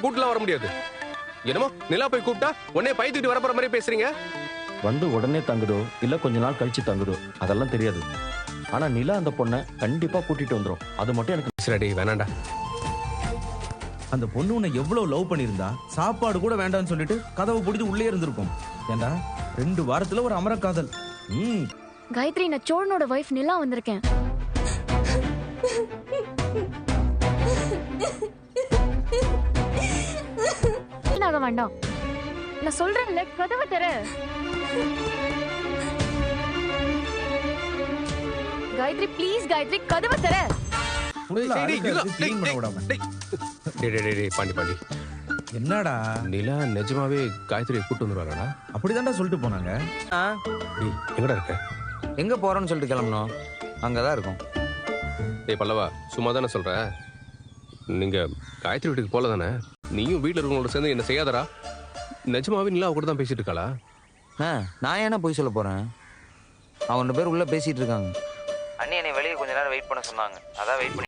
கூட்டலாம் வர முடியாது. என்னமோ நிலா போய் கூப்பிட்டா உடனே பை தூக்கிட்டு வரப்போற மாதிரி பேசுறீங்க. வந்து உடனே தங்குதோ இல்ல கொஞ்ச நாள் கழிச்சு தங்குதோ அதெல்லாம் தெரியாது. ஆனா நிலா அந்த பொண்ணை கண்டிப்பா கூட்டிட்டு வந்துரும். அது மட்டும் எனக்கு சரிடி வேணாண்டா. அந்த பொண்ணு உன்னை எவ்வளவு லவ் பண்ணியிருந்தா சாப்பாடு கூட வேண்டாம்னு சொல்லிட்டு கதவை பிடிச்சி உள்ளே இருந்திருக்கும். ஏண்டா 2 வாரத்துல ஒரு அமரக்காதல். காயத்ரி, நான் சோழனோட வைஃப் நிலா வந்திருக்கேன். ஆக வேண்டாம், நான் சொல்றேன்ல, கதவை தர. காயத்ரி ப்ளீஸ், காயத்ரி கதவை தர. பாண்டி என்னடா நிலா நிஜமாவே காயத்ரியை கூட்டு வந்துருவாங்கடா? அப்படிதான்டா சொல்லிட்டு போனாங்க. எங்கடா இருக்க? எங்க போறோம்னு சொல்லிட்டு கிளம்பணும். அங்கதான் இருக்கும். ஏய் பல்லவா, சும்மா தானே சொல்ற. நீங்க காயத்ரி வீட்டுக்கு போல தானே? நீயும் வீட்டுல இருக்கவங்களோட சேர்ந்து என்ன செய்யாதரா? நிஜமாவே நிலா கூட தான் பேசிட்டு இருக்காளா? நான் ஏன்னா போய் சொல்ல போறேன்? அவங்க 2 பேர் உள்ள பேசிட்டு இருக்காங்க. அண்ணி என்னை வெளியே கொஞ்ச நேரம் வெயிட் பண்ண சொன்னாங்க. அதான் வெயிட் பண்ணி